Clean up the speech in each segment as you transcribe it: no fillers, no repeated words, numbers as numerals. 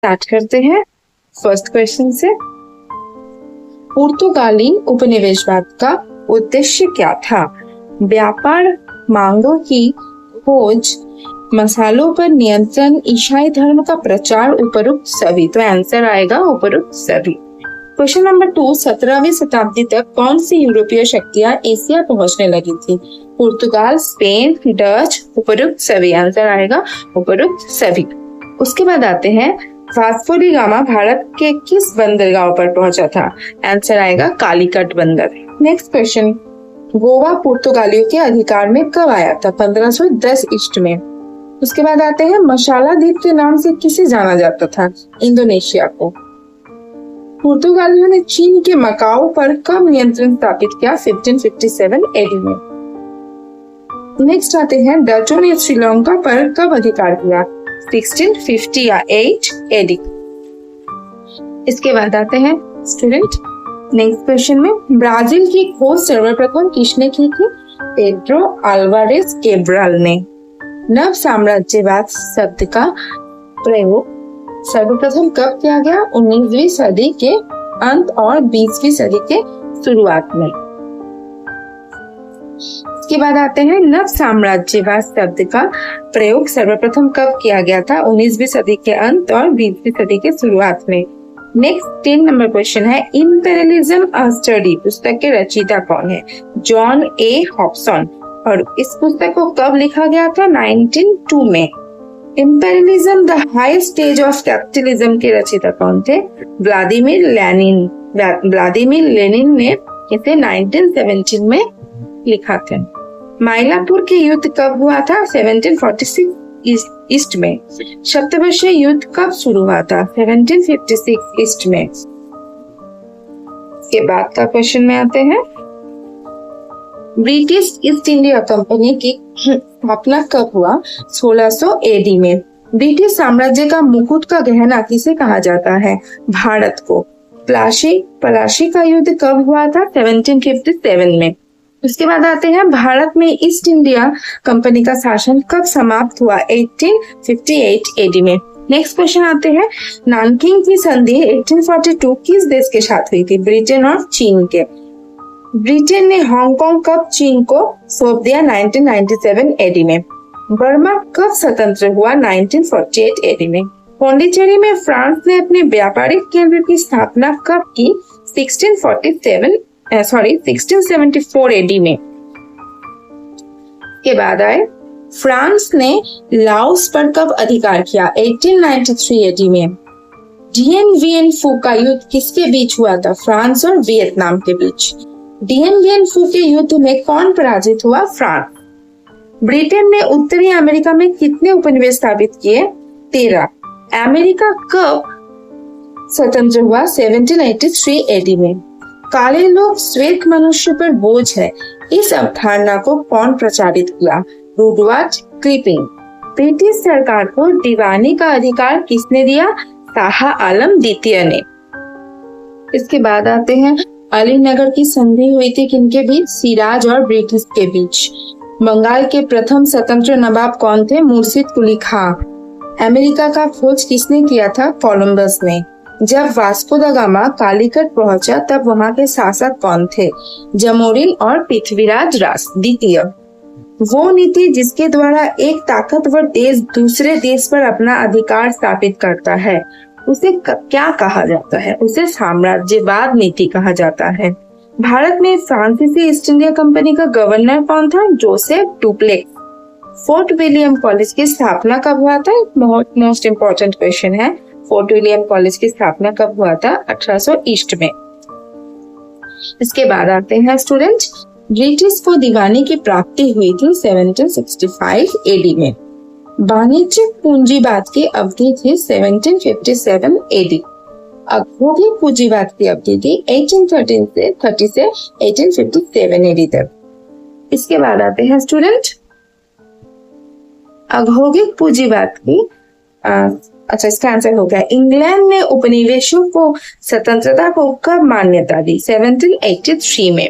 Start करते हैं first question से। पुर्तगाली उपनिवेशवाद का उद्देश्य क्या था? व्यापार, मांगों की खोज, मसालों पर नियंत्रण, ईसाई धर्म का प्रचार, उपरोक्त सभी। तो आंसर आएगा उपरोक्त सभी। क्वेश्चन नंबर 2, 17वीं शताब्दी तक कौन सी यूरोपीय शक्तियां एशिया पहुंचने लगी थी? पुर्तगाल, स्पेन, डच, उपरोक्त सभी। आंसर आएगा उपरोक्त सभी। उसके बाद आते हैं वास्को डी गामा भारत के किस बंदरगाह पर पहुंचा था? आंसर आएगा कालीकट बंदर। नेक्स्ट क्वेश्चन, गोवा पुर्तगालियों के अधिकार में कब आया था? 1510 ईस्ट में। उसके बाद आते हैं मशाला द्वीप के नाम से किसे जाना जाता था? इंडोनेशिया को। पुर्तगालियों ने चीन के मकाओ पर कब नियंत्रण स्थापित किया? 1557 एडी में। नेक्स्ट आते हैं डचों ने श्रीलंका पर कब अधिकार किया? 1658 एडी। इसके बाद आते हैं स्टूडेंट नेक्स्ट क्वेश्चन में, ब्राजील की खोज सर्वप्रथम किसने की थी? पेड्रो अल्वारेज कैब्रल ने। नव साम्राज्यवाद शब्द का प्रयोग सर्वप्रथम कब किया गया? 19वीं सदी के अंत और 20वीं सदी के शुरुआत में। इसके बाद आते हैं नव साम्राज्यवाद शब्द का प्रयोग सर्वप्रथम कब किया गया था? 19वीं सदी के अंत और 20वीं सदी के शुरुआत में। नेक्स्ट 3 नंबर क्वेश्चन है, इंपेरियलिज्म अ स्टडी पुस्तक के रचयिता कौन है? जॉन ए हॉब्सन। और इस पुस्तक को कब लिखा गया था? 1902 में। Imperialism the high stage of capitalism के रचयिता कौन थे? Vladimir Lenin. व्लादिमीर लेनिन ने इसे 1917 में लिखा था। माइलापुर के युद्ध कब हुआ था? 1746 ईस्ट में। सप्तवर्षीय युद्ध कब शुरू हुआ था? 1756 ईस्ट में। के बाद का क्वेश्चन में आते हैं, ब्रिटिश ईस्ट इंडिया कंपनी की स्थापना कब हुआ? 1600 एडी में। ब्रिटिश साम्राज्य का मुकुट का गहना किसे कहा जाता है? भारत को। पलाशी का युद्ध कब हुआ था? 1757 में। उसके बाद आते हैं भारत में ईस्ट इंडिया कंपनी का शासन कब समाप्त हुआ? 1858 एडी में। नेक्स्ट क्वेश्चन आते हैं, नानकिंग की संधि 1842 किस देश के साथ हुई थी? ब्रिटेन और चीन के। ब्रिटेन ने हांगकांग कब चीन को सौंप दिया? 1997 एडी में। बर्मा कब स्वतंत्र हुआ? 1948 एडी में। पौंडीचेरी में फ्रांस ने अपने व्यापारिक केंद्र की स्थापना कब की? 1674 एडी में। के बाद आए, फ्रांस ने लाओस पर कब अधिकार किया? 1893 एडी में। डियन वियन फू का युद्ध किसके बीच हुआ था? फ्रांस और वियतनाम के बीच। डियन वियन फू के युद्ध में कौन पराजित हुआ? फ्रांस। ब्रिटेन ने उत्तरी अमेरिका में कितने उपनिवेश स्थापित किए? 13। अमेरिका कब स्वतंत्र हुआ? 1783 एडी में। काले लोग श्वेत मनुष्य पर बोझ है, इस अवधारणा को कौन प्रचारित किया? रुडवर्ड किपलिंग। ब्रिटिश सरकार को दीवानी का अधिकार किसने दिया? शाह आलम द्वितीय ने। इसके बाद आते हैं, अलीनगर की संधि हुई थी किनके बीच? सिराज और ब्रिटिश के बीच। बंगाल के प्रथम स्वतंत्र नवाब कौन थे? मुर्शिद कुली खां। अमेरिका का खोज किसने किया था? कोलंबस ने। जब वास्को द गामा कालीकट पहुंचा तब वहां के शासक कौन थे? जमोरिन और पृथ्वीराज द्वितीय। वो नीति जिसके द्वारा एक ताकतवर देश दूसरे देश पर अपना अधिकार स्थापित करता है उसे क्या कहा जाता है? उसे साम्राज्यवाद नीति कहा जाता है। भारत में फ्रांसीसी ईस्ट इंडिया कंपनी का गवर्नर कौन था? Joseph duplex. Fort William college की स्थापना कब हुआ था? मोस्ट इम्पोर्टेंट क्वेश्चन है। फोर्ट विलियम कॉलेज की स्थापना कब हुआ था? 1800 ईस्ट में। इसके बाद आते हैं स्टूडेंट, ब्रिटिश को दीवानी की प्राप्ति हुई थी 1765 एडी में। वाणिज्यिक पूंजीवाद की अवधि थी 1757 एडी। औद्योगिक पूंजीवाद की अवधि थी 1830 से 1857 एडी तक। इसके बाद आते हैं स्टूडेंट, औद्योगिक पूंजीवाद की अच्छा इसका आंसर हो गया, इंग्लैंड ने उपनिवेशों को स्वतंत्रता को कब मान्यता दी? 1783 में।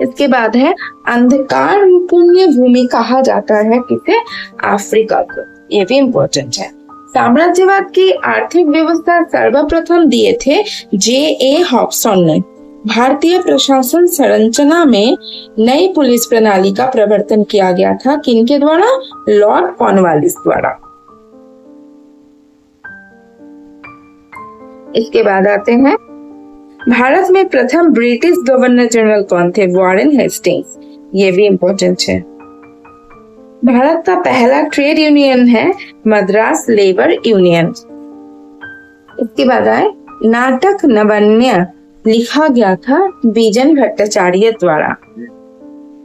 इसके बाद है अंधकार पुण्य भूमि कहा जाता है किसे? अफ्रीका को। ये भी इम्पोर्टेंट है। साम्राज्यवाद की आर्थिक व्यवस्था सर्वप्रथम दिए थे J.A. हॉब्सन ने। भारतीय प्रशासन संरचना में नई पुलिस प्रणाली का प्रवर्तन किया गया था, किनके द्वारा? लॉर्ड कॉर्नवालिस द्वारा। इसके बाद आते हैं, भारत में प्रथम ब्रिटिश गवर्नर जनरल कौन थे? Warren Hastings. ये भी इंपॉर्टेंट है। भारत का पहला ट्रेड यूनियन है मद्रास लेबर यूनियन। इसके बाद आए, नाटक नवान्य लिखा गया था बीजन भट्टाचार्य द्वारा।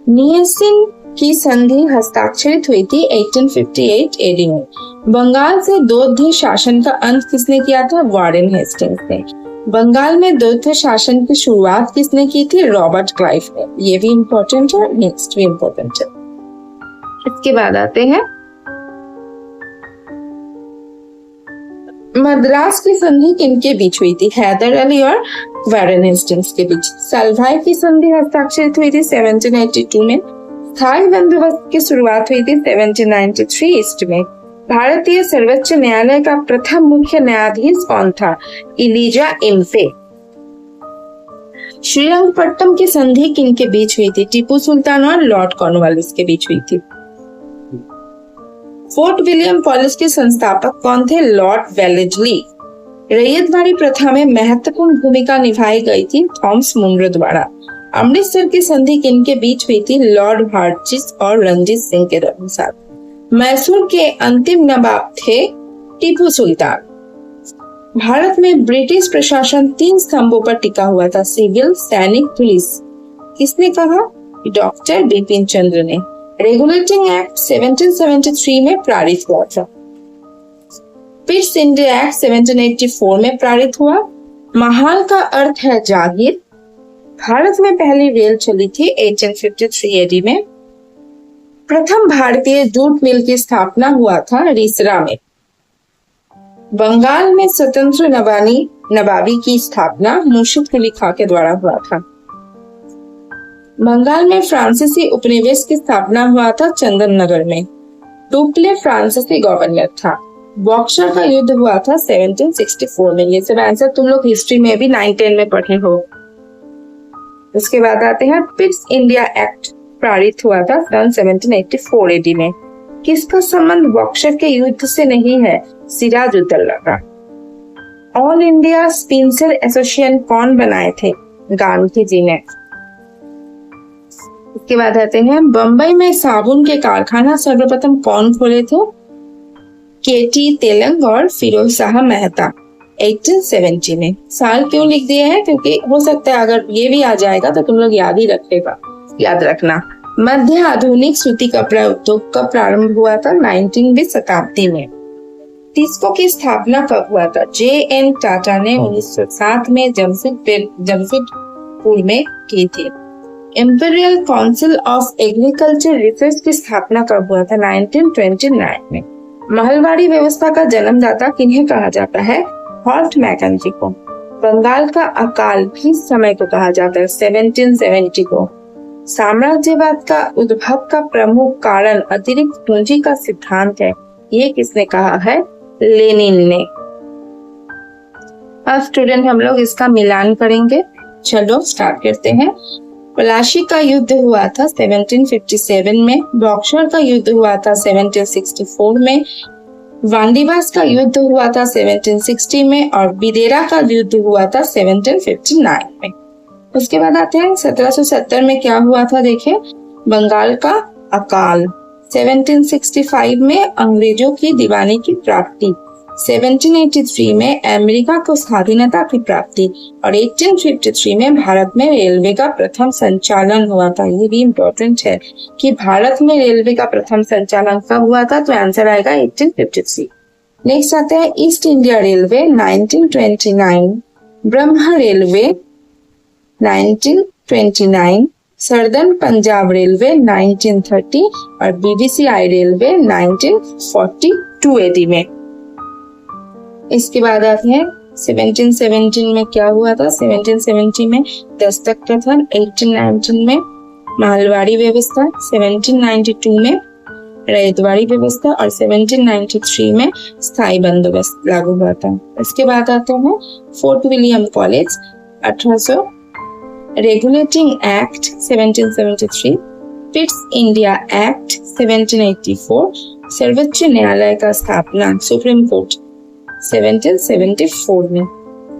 नियसिन की संधि हस्ताक्षरित हुई थी 1858 एडी में। बंगाल से द्वैध शासन का अंत किसने किया था? वॉरेन हेस्टिंग्स ने। बंगाल में द्वैध शासन की शुरुआत किसने की थी? रॉबर्ट क्लाइव ने। ये भी इम्पोर्टेंट है, नेक्स्ट भी इम्पोर्टेंट है। इसके बाद आते हैं, मद्रास की संधि किनके बीच हुई थी? हैदर अली और वॉरेन हेस्टिंग्स के बीच। सलभाई की संधि हस्ताक्षरित हुई थी 1782 में। स्थायी बंदोबस्त की शुरुआत हुई थी 1793 ईस्ट में। भारतीय सर्वोच्च न्यायालय का प्रथम मुख्य न्यायाधीश कौन था? इलीजा इम्फे। श्रीरंगपट्टम की संधि किनके बीच हुई थी? टीपू सुल्तान और लॉर्ड कॉर्नवालिस के बीच हुई थी। फोर्ट विलियम कॉलेज के संस्थापक कौन थे? Lord Wellesley. रैयतवाड़ी प्रथा में महत्वपूर्ण भूमिका निभाई गई थी थॉमस मुनरो द्वारा। अमृतसर की संधि किनके बीच हुई थी? लॉर्ड हार्डिंज और रणजीत सिंह के साथ। मैसूर के अंतिम नवाब थे टीपू सुल्तान। भारत में ब्रिटिश प्रशासन 3 स्तंभों पर टिका हुआ था, सिविल, सैनिक, पुलिस। किसने कहा? डॉक्टर बिपिन चंद्र ने। रेगुलेटिंग एक्ट 1773 में पारित हुआ था। पिट्स इंडिया एक्ट 1784 में पारित हुआ। महाल का अर्थ है जागीर। भारत में पहली रेल चली थी 1853 एडी में। प्रथम भारतीय जूट मिल की स्थापना हुआ था रिसरा में। बंगाल में स्वतंत्र नवाबी की स्थापना मुर्शिद कुली खां के द्वारा हुआ था। बंगाल में फ्रांसीसी उपनिवेश की स्थापना हुआ था चंदन नगर में। डुप्ले फ्रांसीसी गवर्नर था। बॉक्सर का युद्ध हुआ था 1764 में। ये सब आंसर तुम लोग हिस्ट्री में भी 9-10 में पढ़े हो। उसके बाद आते हैं, पिट्स इंडिया एक्ट पारित हुआ था सन 1784 एडी में। किसका संबंध बॉक्सर के युद्ध से नहीं है? सिराजुद्दौला का। ऑल इंडिया स्पिंसर एसोसिएशन कौन बनाए थे? गांधी जी ने। इसके बाद आते हैं, बंबई में साबुन के कारखाना सर्वप्रथम कौन खोले थे? केटी तेलंग और फिरोज शाह मेहता 1870 में। साल क्यों लिख दिए हैं? क्योंकि हो सकता है अगर ये भी आ जाएगा तो तुम लोग याद ही रखेगा, याद रखना। मध्य आधुनिक सूती कपड़ा उद्योग कब प्रारंभ हुआ था? 19वीं शताब्दी में। टिस्को की स्थापना कब हुआ था? J.N. टाटा ने 1907 में जमशेदपुर में की थी। Imperial council of agriculture research की स्थापना कब हुआ था? 1929 में। महलवाड़ी व्यवस्था का जन्मदाता किन्हें कहा जाता है? हॉल्ट मैकेंजी को। बंगाल का अकाल भी समय को कहा जाता है 1770 को। साम्राज्यवाद का उद्भव का प्रमुख कारण अतिरिक्त पूंजी का सिद्धांत है। ये किसने कहा है? लेनिन ने। अब स्टूडेंट हम लोग इसका मिलान करेंगे। चलो स्टार्ट करते हैं। पलाशी का युद्ध हुआ था 1757 में। बॉक्सर का युद्ध हुआ था 1764 में। वांडीवास का युद्ध हुआ था 1760 में और बिदेरा का युद्ध हुआ था 1759 में। उसके बाद आते हैं 1770 में क्या हुआ था? देखिए, बंगाल का अकाल। 1765 में अंग्रेजों की दीवानी की प्राप्ति। 1783 में अमेरिका को स्वाधीनता की प्राप्ति और 1853 में भारत में रेलवे का प्रथम संचालन हुआ था। ये भी इम्पोर्टेंट है कि भारत में रेलवे का प्रथम संचालन कब हुआ था, तो आंसर आएगा 1853। नेक्स्ट आते हैं ईस्ट इंडिया रेलवे 1929, ब्रह्म रेलवे 1929, सर्दर्न पंजाब रेलवे 1930 और बीबीसीआई रेलवे 1942 एडी में। इसके बाद आते हैं 1717 में क्या हुआ था? 1770 में दस्तक प्रथन, 1819 में महलवाड़ी व्यवस्था, 1792 में रैयतवाड़ी व्यवस्था और 1793 में स्थायी बंदोबस्त लागू हुआ था। इसके बाद आते हैं fort William college 1800, regulating act 1773, Pitt's India act 1784, सर्वोच्च न्यायालय का स्थापना सुप्रीम कोर्ट 1774 में।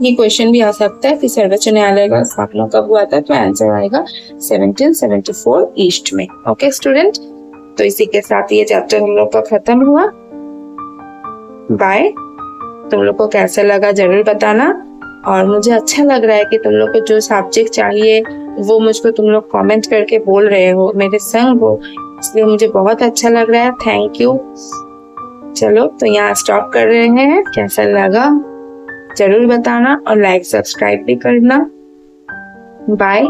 ये क्वेश्चन भी आ सकता है कि सर्वोच्च न्यायालय का स्थापना कब हुआ था, तो आंसर आएगा 1774 ईस्ट में। ओके स्टूडेंट, तो इसी के साथ ये चैप्टर हम लोग का खत्म हुआ। बाय। तुम लोग को कैसा लगा जरूर बताना, और मुझे अच्छा लग रहा है कि तुम लोग को जो सब्जेक्ट चाहिए वो मुझको तुम लोग कमेंट करके बोल रहे हो, मेरे संग हो, इसलिए मुझे बहुत अच्छा लग रहा है। Thank you. चलो तो यहाँ स्टॉप कर रहे हैं। कैसा लगा जरूर बताना और लाइक सब्सक्राइब भी करना। बाय।